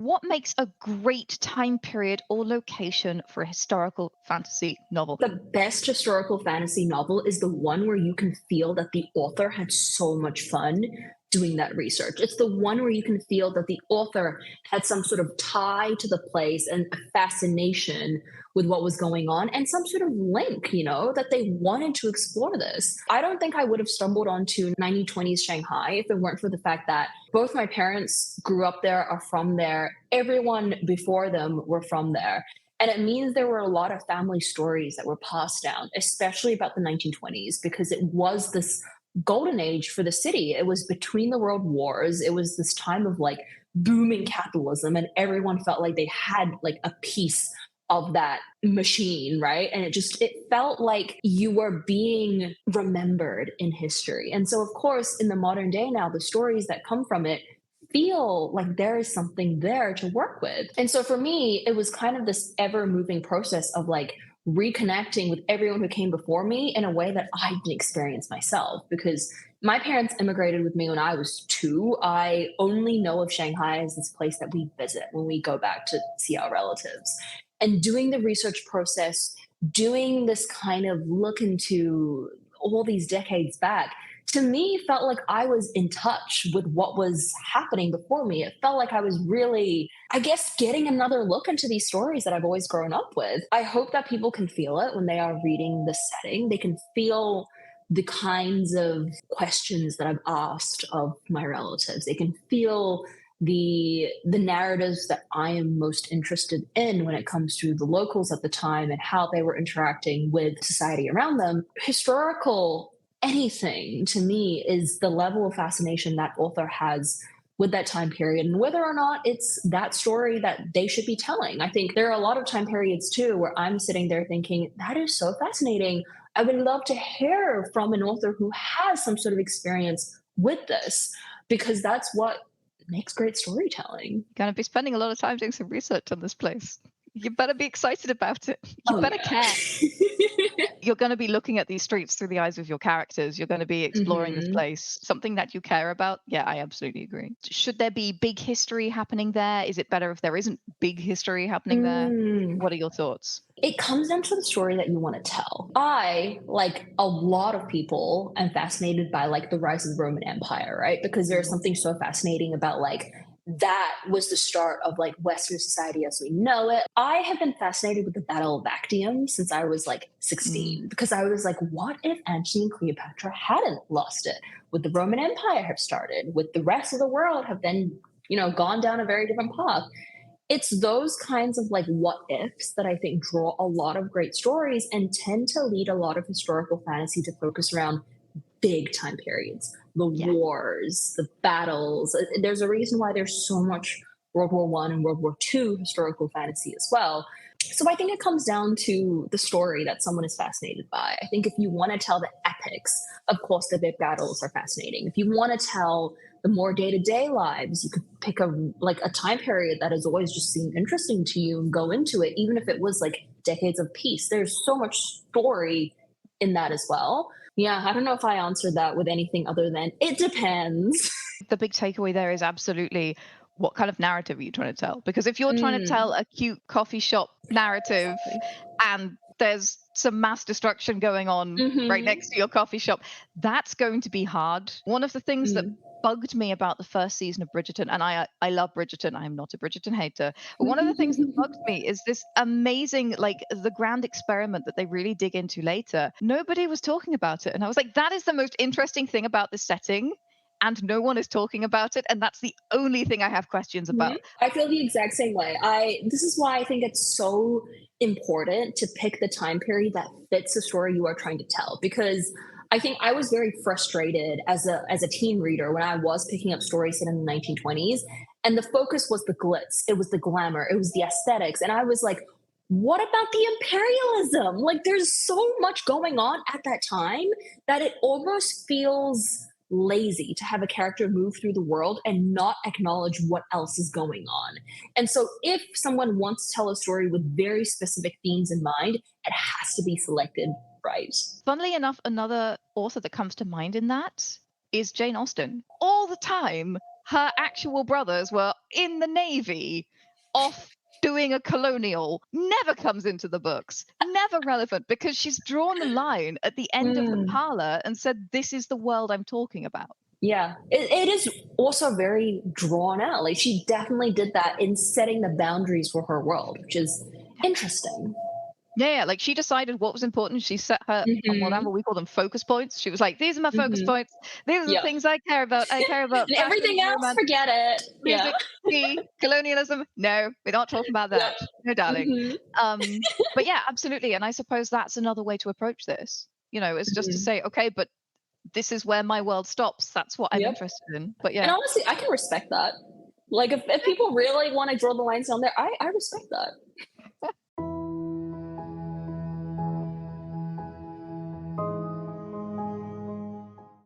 What makes a great time period or location for a historical fantasy novel? The best historical fantasy novel is the one where you can feel that the author had so much fun doing that research. It's the one where you can feel that the author had some sort of tie to the place and a fascination with what was going on and some sort of link, that they wanted to explore this. I don't think I would have stumbled onto 1920s Shanghai if it weren't for the fact that both my parents grew up there, are from there. Everyone before them were from there. And it means there were a lot of family stories that were passed down, especially about the 1920s, because it was this golden age for the city. It was between the world wars. It was this time of like booming capitalism, and everyone felt like they had like a piece of that machine, right? And it felt like you were being remembered in history. And so, of course, in the modern day now, the stories that come from it feel like there is something there to work with. And so for me, it was kind of this ever moving process of like reconnecting with everyone who came before me in a way that I didn't experience myself, because my parents immigrated with me when I was 2. I only know of Shanghai as this place that we visit when we go back to see our relatives. And doing the research process, doing this kind of look into all these decades back, to me felt like I was in touch with what was happening before me. It felt like I was really, I guess, getting another look into these stories that I've always grown up with. I hope that people can feel it when they are reading the setting. They can feel the kinds of questions that I've asked of my relatives. They can feel the narratives that I am most interested in when it comes to the locals at the time and how they were interacting with society around them. Historical anything to me is the level of fascination that author has with that time period and whether or not it's that story that they should be telling. I think there are a lot of time periods too where I'm sitting there thinking, that is so fascinating. I would love to hear from an author who has some sort of experience with this, because that's what makes great storytelling. You're going to be spending a lot of time doing some research on this place. You better be excited about it. You Oh, better yeah. care. You're going to be looking at these streets through the eyes of your characters. You're going to be exploring this hmm place, something that you care about. Yeah, I absolutely agree. Should there be big history happening there? Is it better if there isn't big history happening there? Mm. What are your thoughts? It comes down to the story that you want to tell. I, like a lot of people, am fascinated by like the rise of the Roman Empire, right? Because there's something so fascinating about like that was the start of like Western society as we know it. I have been fascinated with the Battle of Actium since I was like Mm. 16, because I was like, what if Antony and Cleopatra hadn't lost it? Would the Roman Empire have started? Would the rest of the world have then, gone down a very different path? It's those kinds of like what ifs that I think draw a lot of great stories and tend to lead a lot of historical fantasy to focus around big time periods, the Yeah. wars, the battles. There's a reason why there's so much World War One and World War Two historical fantasy as well. So I think it comes down to the story that someone is fascinated by. I think if you want to tell the epics, of course the big battles are fascinating. If you want to tell the more day-to-day lives, you could pick a time period that has always just seemed interesting to you and go into it, even if it was like decades of peace. There's so much story in that as well. Yeah, I don't know if I answered that with anything other than it depends. The big takeaway there is absolutely what kind of narrative are you trying to tell? Because if you're trying to tell Mm, a cute coffee shop narrative exactly. and there's some mass destruction going on right hmm next to your coffee shop, that's going to be hard. One of the things that Mm. bugged me about the first season of Bridgerton, and I love Bridgerton, I'm not a Bridgerton hater, but one of the things that bugged me is this amazing, like the grand experiment that they really dig into later. Nobody was talking about it. And I was like, that is the most interesting thing about this setting. And no one is talking about it. And that's the only thing I have questions Mhm. about. I feel the exact same way. This is why I think it's so important to pick the time period that fits the story you are trying to tell, because I think I was very frustrated as a teen reader when I was picking up stories set in the 1920s, and the focus was the glitz, it was the glamour, it was the aesthetics, and I was like, what about the imperialism? Like there's so much going on at that time that it almost feels lazy to have a character move through the world and not acknowledge what else is going on. And so, if someone wants to tell a story with very specific themes in mind, it has to be selected right. Funnily enough, another author that comes to mind in that is Jane Austen. All the time her actual brothers were in the Navy, off doing a colonial, never comes into the books, never relevant, because she's drawn the line at the end of the Mm, parlor and said, this is the world I'm talking about. yeah, it is also very drawn out. Like she definitely did that in setting the boundaries for her world, which is interesting. Yeah, yeah, like she decided what was important. She set her on World Hmm. Anvil, we call them focus points. She was like, these are my focus Hmm. points. These are the Yep. things I care about. I care about And fashion, everything else, romance, forget it. Yeah. music, tea, colonialism. No, we're not talking about Yep. that. No, darling. Hmm. But yeah, absolutely. And I suppose that's another way to approach this. Is just to Hmm. say, okay, but this is where my world stops. That's what I'm Yep. interested in. But And yeah. honestly, I can respect that. Like if people really want to draw the lines down there, I respect that.